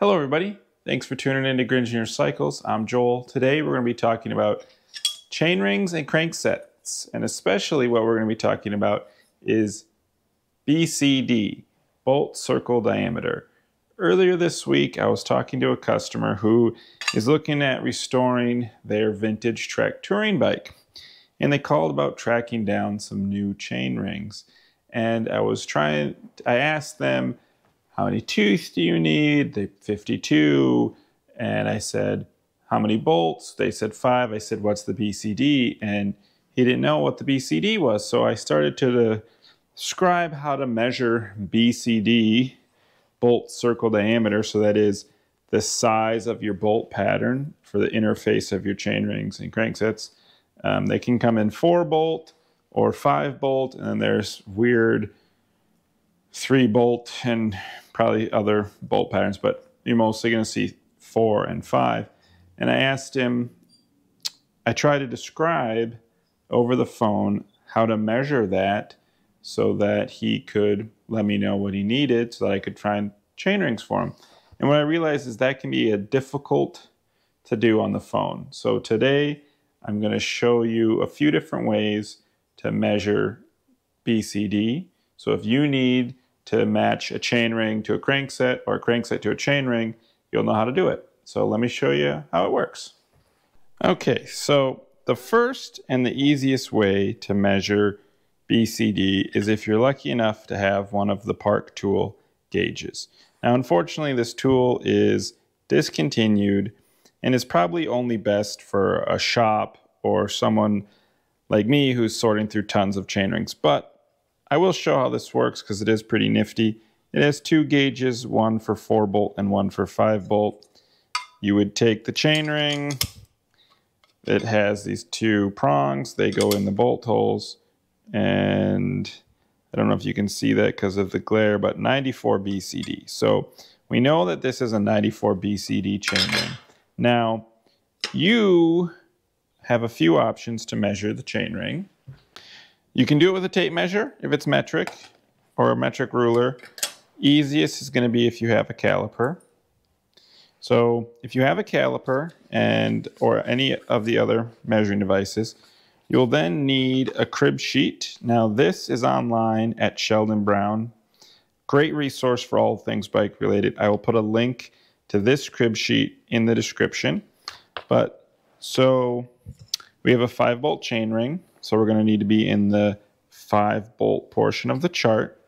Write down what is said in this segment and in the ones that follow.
Hello everybody, thanks for tuning in to Good Engineer Cycles. I'm Joel. Today we're going to be talking about chain rings and cranksets, and especially what we're going to be talking about is BCD, bolt circle diameter. Earlier this week I was talking to a customer who is looking at restoring their vintage Trek touring bike, and they called about tracking down some new chain rings. And I asked them, how many tooth do you need? They 52. And I said, how many bolts? They said 5. I said, what's the BCD? And he didn't know what the BCD was. So I started to describe how to measure BCD, bolt circle diameter. So that is the size of your bolt pattern for the interface of your chain rings and cranksets. They can come in 4 bolt or 5 bolt. And then there's weird 3 bolt and probably other bolt patterns, but you're mostly going to see 4 and 5. And I asked him, I tried to describe over the phone how to measure that so that he could let me know what he needed so that I could find chain rings for him. And what I realized is that can be difficult to do on the phone. So today I'm going to show you a few different ways to measure BCD. So if you need to match a chain ring to a crankset or a crankset to a chain ring, you'll know how to do it. So let me show you how it works. Okay, so the first and the easiest way to measure BCD is if you're lucky enough to have one of the Park tool gauges. Now, unfortunately, this tool is discontinued and is probably only best for a shop or someone like me who's sorting through tons of chain rings. But I will show how this works because it is pretty nifty. It has 2 gauges, one for 4 bolt and one for 5 bolt. You would take the chain ring. It has these 2 prongs. They go in the bolt holes. And I don't know if you can see that because of the glare, but 94 BCD. So we know that this is a 94 BCD chain ring. Now, you have a few options to measure the chain ring. You can do it with a tape measure if it's metric or a metric ruler. Easiest is going to be if you have a caliper. So if you have a caliper or any of the other measuring devices, you'll then need a crib sheet. Now this is online at Sheldon Brown. Great resource for all things bike related. I will put a link to this crib sheet in the description. So we have a 5 bolt chain ring. So we're going to need to be in the 5 bolt portion of the chart.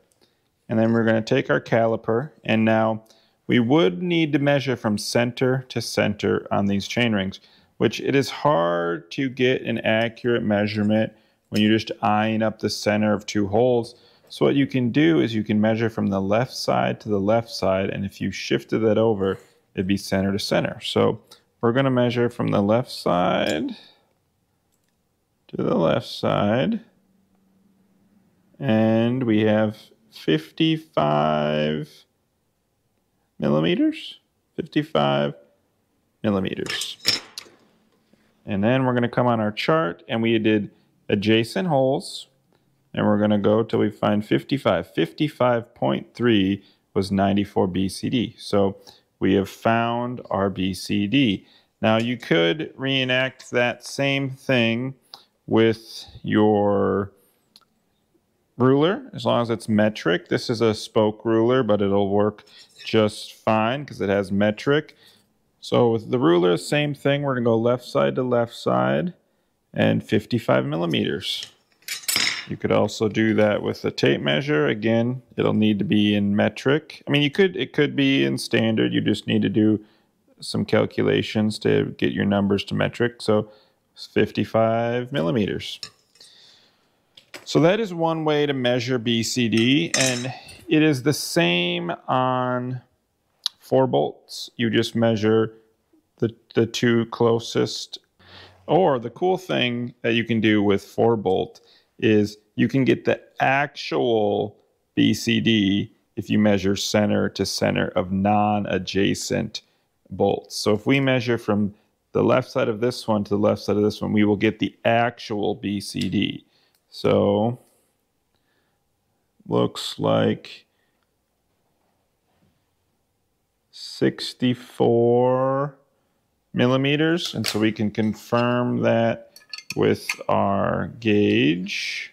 And then we're going to take our caliper. And now we would need to measure from center to center on these chain rings, which it is hard to get an accurate measurement when you're just eyeing up the center of 2 holes. So what you can do is you can measure from the left side to the left side. And if you shifted that over, it'd be center to center. So we're going to measure from the left side to the left side, and we have 55 millimeters. 55 millimeters. And then we're going to come on our chart, and we did adjacent holes, and we're going to go till we find 55. 55.3 was 94 BCD. So we have found our BCD. Now you could reenact that same thing with your ruler, as long as it's metric. This is a spoke ruler, but it'll work just fine because it has metric. So with the ruler, same thing. We're going to go left side to left side and 55 millimeters. You could also do that with a tape measure. Again, it'll need to be in metric. I mean, it could be in standard. You just need to do some calculations to get your numbers to metric. So 55 millimeters. So that is one way to measure BCD, and it is the same on 4 bolts. You just measure the 2 closest. Or the cool thing that you can do with 4 bolt is you can get the actual BCD if you measure center to center of non-adjacent bolts. So if we measure from the left side of this one to the left side of this one, we will get the actual BCD. So looks like 64 millimeters. And so we can confirm that with our gauge.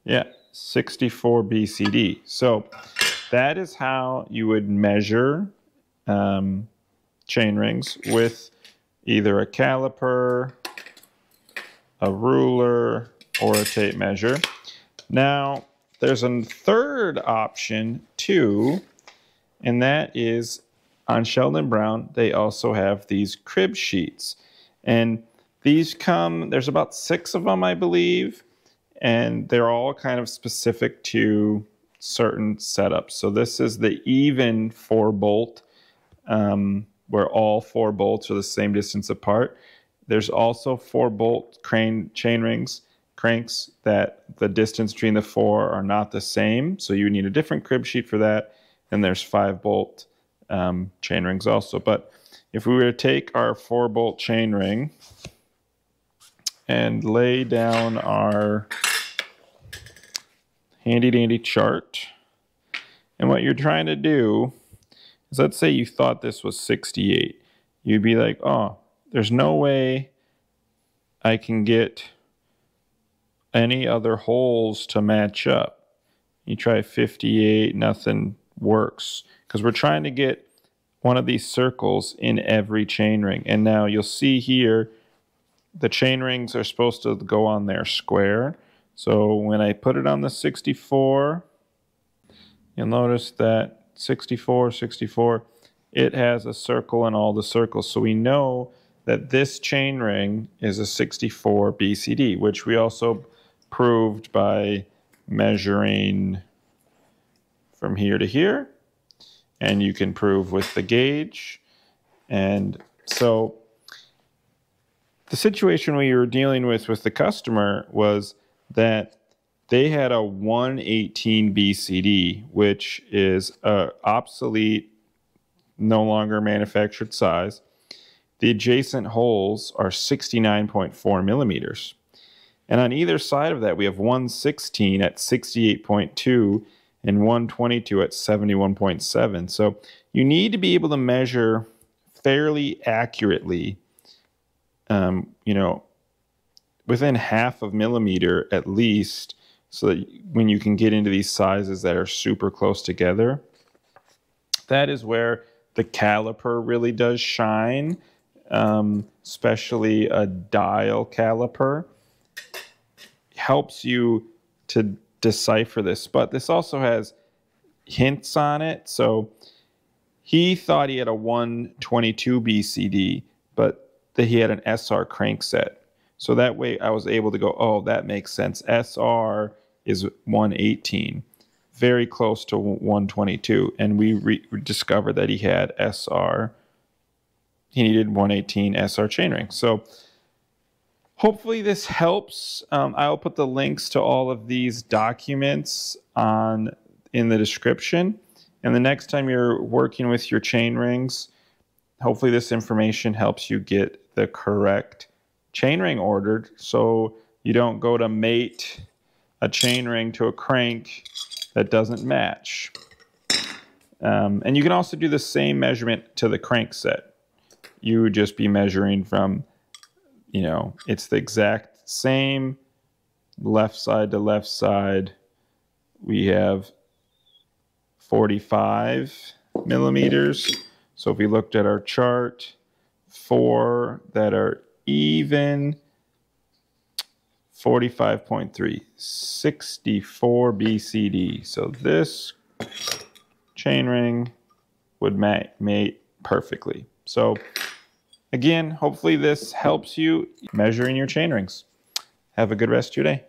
Yeah, 64 BCD. So that is how you would measure chain rings with either a caliper, a ruler, or a tape measure. Now, there's a third option too, and that is on Sheldon Brown, they also have these crib sheets. And these come, there's about 6 of them, I believe, and they're all kind of specific to certain setups. So this is the even 4-bolt, where all 4 bolts are the same distance apart. There's also 4-bolt chain rings, cranks, that the distance between the 4 are not the same. So you need a different crib sheet for that. And there's 5-bolt chain rings also. But if we were to take our 4-bolt chain ring and lay down our handy dandy chart, and what you're trying to do is, let's say you thought this was 68. You'd be like, oh, there's no way I can get any other holes to match up. You try 58, nothing works, because we're trying to get one of these circles in every chain ring. And now you'll see here, the chain rings are supposed to go on there square. So when I put it on the 64, you'll notice that 64, 64, it has a circle in all the circles. So we know that this chain ring is a 64 BCD, which we also proved by measuring from here to here. And you can prove with the gauge. And so the situation we were dealing with the customer was that they had a 118 BCD, which is an obsolete, no longer manufactured size. The adjacent holes are 69.4 millimeters. And on either side of that, we have 116 at 68.2 and 122 at 71.7. So you need to be able to measure fairly accurately, within half of millimeter at least, so that when you can get into these sizes that are super close together. That is where the caliper really does shine, especially a dial caliper. Helps you to decipher this, but this also has hints on it. So he thought he had a 122 BCD, but that he had an SR crankset. So that way I was able to go, oh, that makes sense. SR is 118, very close to 122. And we discovered that he had SR. He needed 118 SR chainring. So hopefully this helps. I'll put the links to all of these documents in the description. And the next time you're working with your chain rings, hopefully this information helps you get the correct chain ring ordered, so you don't go to mate a chain ring to a crank that doesn't match. And you can also do the same measurement to the crankset. You would just be measuring from, it's the exact same left side to left side. We have 45 millimeters. So if we looked at our chart, 4 that are even, 45.3, 64 BCD. So this chain ring would mate perfectly. So again, hopefully this helps you measuring your chain rings. Have a good rest of your day.